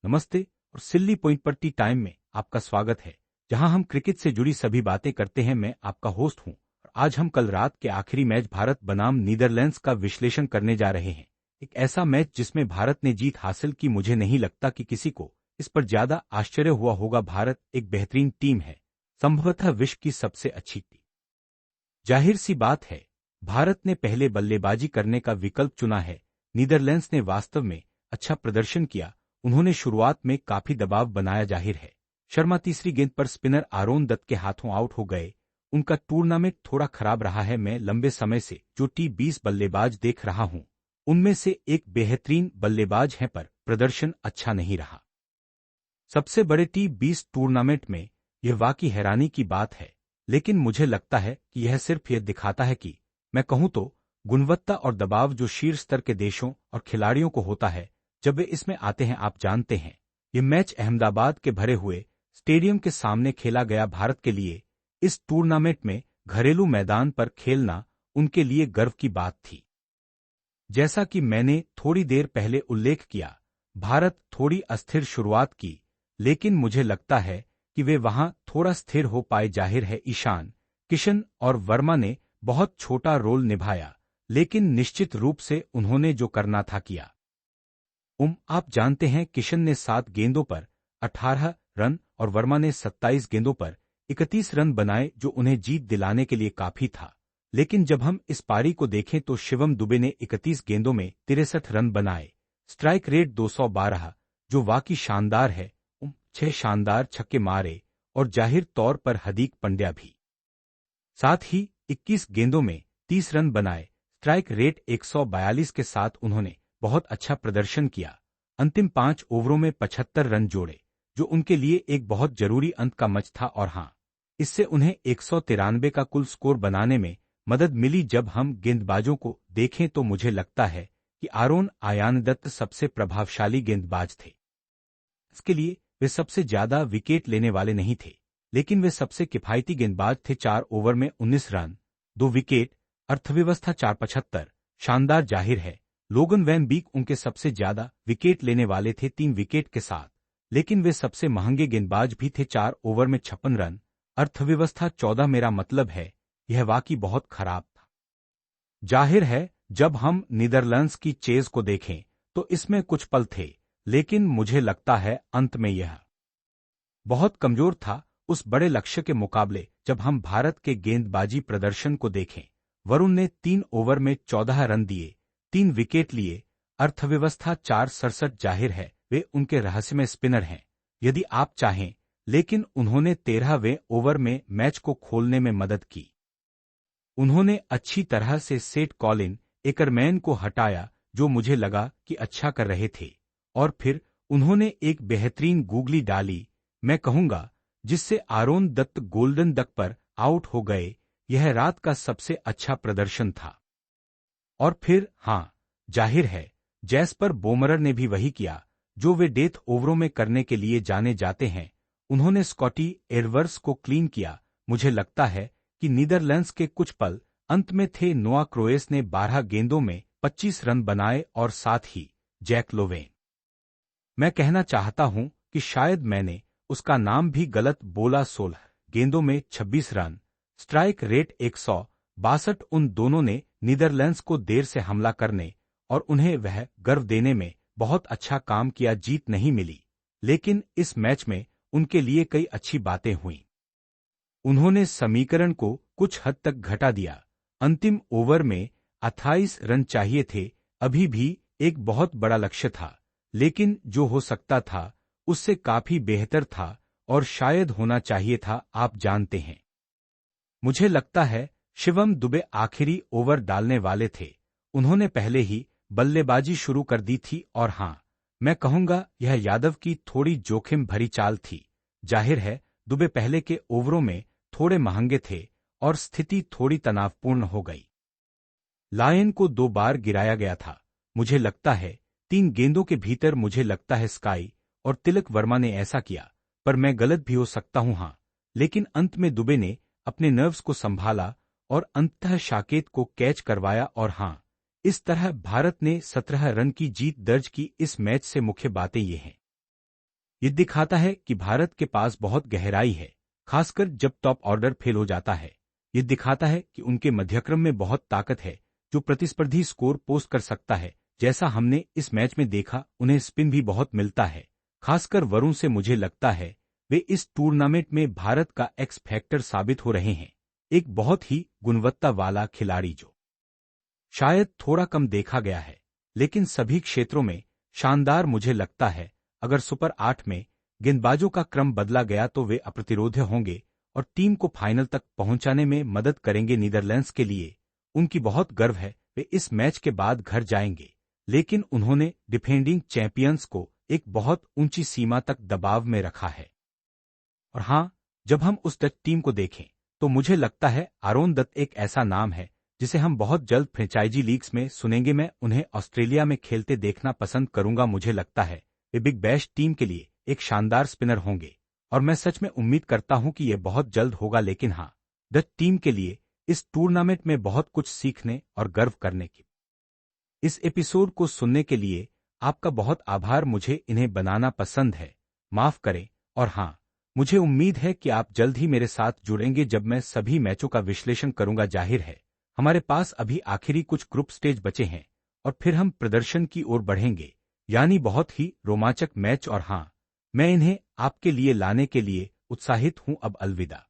नमस्ते और सिल्ली पॉइंट पर टी टाइम में आपका स्वागत है, जहां हम क्रिकेट से जुड़ी सभी बातें करते हैं। मैं आपका होस्ट हूं और आज हम कल रात के आखिरी मैच भारत बनाम नीदरलैंड्स का विश्लेषण करने जा रहे हैं। एक ऐसा मैच जिसमें भारत ने जीत हासिल की। मुझे नहीं लगता कि किसी को इस पर ज्यादा आश्चर्य हुआ होगा। भारत एक बेहतरीन टीम है, संभवतः विश्व की सबसे अच्छी टीम। जाहिर सी बात है, भारत ने पहले बल्लेबाजी करने का विकल्प चुना है। नीदरलैंड्स ने वास्तव में अच्छा प्रदर्शन किया। उन्होंने शुरुआत में काफी दबाव बनाया। जाहिर है, शर्मा तीसरी गेंद पर स्पिनर आरोन दत्त के हाथों आउट हो गए। उनका टूर्नामेंट थोड़ा खराब रहा है। मैं लंबे समय से जो टी20 बल्लेबाज देख रहा हूं, उनमें से एक बेहतरीन बल्लेबाज है, पर प्रदर्शन अच्छा नहीं रहा। सबसे बड़े टी20 टूर्नामेंट में यह वाकई हैरानी की बात है, लेकिन मुझे लगता है कि यह सिर्फ यह दिखाता है कि, मैं कहूं तो, गुणवत्ता और दबाव जो शीर्ष स्तर के देशों और खिलाड़ियों को होता है जब वे इसमें आते हैं। आप जानते हैं, यह मैच अहमदाबाद के भरे हुए स्टेडियम के सामने खेला गया। भारत के लिए इस टूर्नामेंट में घरेलू मैदान पर खेलना उनके लिए गर्व की बात थी। जैसा कि मैंने थोड़ी देर पहले उल्लेख किया, भारत थोड़ी अस्थिर शुरुआत की, लेकिन मुझे लगता है कि वे वहां थोड़ा स्थिर हो पाए। जाहिर है, ईशान किशन और वर्मा ने बहुत छोटा रोल निभाया, लेकिन निश्चित रूप से उन्होंने जो करना था किया। आप जानते हैं, किशन ने 7 गेंदों पर 18 रन और वर्मा ने 27 गेंदों पर 31 रन बनाए, जो उन्हें जीत दिलाने के लिए काफी था। लेकिन जब हम इस पारी को देखें तो शिवम दुबे ने 31 गेंदों में 63 रन बनाए, स्ट्राइक रेट 212, जो वाकई शानदार है। 6 शानदार छक्के मारे और जाहिर तौर पर हार्दिक पांड्या भी। साथ ही 21 गेंदों में 30 रन बनाए, स्ट्राइक रेट 142 के साथ उन्होंने बहुत अच्छा प्रदर्शन किया। अंतिम 5 ओवरों में 75 रन जोड़े, जो उनके लिए एक बहुत जरूरी अंत का मैच था। और हां, इससे उन्हें 193 का कुल स्कोर बनाने में मदद मिली। जब हम गेंदबाजों को देखें तो मुझे लगता है कि आरोन आयान दत्त सबसे प्रभावशाली गेंदबाज थे। इसके लिए वे सबसे ज्यादा विकेट लेने वाले नहीं थे, लेकिन वे सबसे किफायती गेंदबाज थे। 4 ओवर में 19 रन, 2 विकेट, अर्थव्यवस्था 475, शानदार। जाहिर है, लोगन वैन बीक उनके सबसे ज्यादा विकेट लेने वाले थे, 3 विकेट के साथ, लेकिन वे सबसे महंगे गेंदबाज भी थे। 4 ओवर में 56 रन, अर्थव्यवस्था 14। मेरा मतलब है, यह वाकई बहुत खराब था। जाहिर है, जब हम नीदरलैंड्स की चेज को देखें तो इसमें कुछ पल थे, लेकिन मुझे लगता है अंत में यह बहुत कमजोर था उस बड़े लक्ष्य के मुकाबले। जब हम भारत के गेंदबाजी प्रदर्शन को देखें, वरुण ने 3 ओवर में 14 रन दिए, 3 विकेट लिए, अर्थव्यवस्था 467। जाहिर है, वे उनके रहस्यमय स्पिनर हैं, यदि आप चाहें, लेकिन उन्होंने 13वें ओवर में मैच को खोलने में मदद की। उन्होंने अच्छी तरह से सेट कॉलिन एकरमैन को हटाया, जो मुझे लगा कि अच्छा कर रहे थे, और फिर उन्होंने एक बेहतरीन गूगली डाली, मैं कहूंगा, जिससे आरोन दत्त गोल्डन डक पर आउट हो गए। यह रात का सबसे अच्छा प्रदर्शन था। और फिर हाँ, जाहिर है, जैस्पर बोमरर ने भी वही किया जो वे डेथ ओवरों में करने के लिए जाने जाते हैं। उन्होंने स्कॉटी एडवर्ड्स को क्लीन किया। मुझे लगता है कि नीदरलैंड्स के कुछ पल अंत में थे। नोआ क्रोएस ने 12 गेंदों में 25 रन बनाए और साथ ही जैक लोवेन। मैं कहना चाहता हूं कि शायद मैंने उसका नाम भी गलत बोला। 16 गेंदों में 26 रन, स्ट्राइक रेट 162। उन दोनों ने नीदरलैंड्स को देर से हमला करने और उन्हें वह गर्व देने में बहुत अच्छा काम किया। जीत नहीं मिली, लेकिन इस मैच में उनके लिए कई अच्छी बातें हुईं। उन्होंने समीकरण को कुछ हद तक घटा दिया। अंतिम ओवर में 28 रन चाहिए थे, अभी भी एक बहुत बड़ा लक्ष्य था, लेकिन जो हो सकता था उससे काफी बेहतर था और शायद होना चाहिए था। आप जानते हैं, मुझे लगता है शिवम दुबे आखिरी ओवर डालने वाले थे। उन्होंने पहले ही बल्लेबाजी शुरू कर दी थी और हां, मैं कहूंगा यह यादव की थोड़ी जोखिम भरी चाल थी। जाहिर है, दुबे पहले के ओवरों में थोड़े महंगे थे और स्थिति थोड़ी तनावपूर्ण हो गई। लायन को 2 बार गिराया गया था, मुझे लगता है 3 गेंदों के भीतर। मुझे लगता है स्काई और तिलक वर्मा ने ऐसा किया, पर मैं गलत भी हो सकता हूं। हां, लेकिन अंत में दुबे ने अपने नर्व्स को संभाला और अंततः शाकेत को कैच करवाया। और हां, इस तरह भारत ने 17 रन की जीत दर्ज की। इस मैच से मुख्य बातें ये हैं। ये दिखाता है कि भारत के पास बहुत गहराई है, खासकर जब टॉप ऑर्डर फेल हो जाता है। ये दिखाता है कि उनके मध्यक्रम में बहुत ताकत है, जो प्रतिस्पर्धी स्कोर पोस्ट कर सकता है। जैसा हमने इस मैच में देखा, उन्हें स्पिन भी बहुत मिलता है, खासकर वरुण से। मुझे लगता है वे इस टूर्नामेंट में भारत का एक्स फैक्टर साबित हो रहे हैं, एक बहुत ही गुणवत्ता वाला खिलाड़ी जो शायद थोड़ा कम देखा गया है, लेकिन सभी क्षेत्रों में शानदार। मुझे लगता है अगर सुपर 8 में गेंदबाजों का क्रम बदला गया तो वे अप्रतिरोध्य होंगे और टीम को फाइनल तक पहुंचाने में मदद करेंगे। नीदरलैंड्स के लिए उनकी बहुत गर्व है, वे इस मैच के बाद घर जाएंगे, लेकिन उन्होंने डिफेंडिंग चैंपियंस को एक बहुत ऊंची सीमा तक दबाव में रखा है। और हाँ, जब हम उस डच टीम को देखें तो मुझे लगता है आरोन दत्त एक ऐसा नाम है जिसे हम बहुत जल्द फ्रेंचाइजी लीग्स में सुनेंगे। मैं उन्हें ऑस्ट्रेलिया में खेलते देखना पसंद करूंगा। मुझे लगता है वे बिग बैश टीम के लिए एक शानदार स्पिनर होंगे और मैं सच में उम्मीद करता हूं कि यह बहुत जल्द होगा। लेकिन हाँ, डच टीम के लिए इस टूर्नामेंट में बहुत कुछ सीखने और गर्व करने की। इस एपिसोड को सुनने के लिए आपका बहुत आभार। मुझे इन्हें बनाना पसंद है, माफ करें। और हाँ, मुझे उम्मीद है कि आप जल्द ही मेरे साथ जुड़ेंगे जब मैं सभी मैचों का विश्लेषण करूंगा। जाहिर है हमारे पास अभी आखिरी कुछ ग्रुप स्टेज बचे हैं और फिर हम प्रदर्शन की ओर बढ़ेंगे, यानी बहुत ही रोमांचक मैच। और हाँ, मैं इन्हें आपके लिए लाने के लिए उत्साहित हूं। अब अलविदा।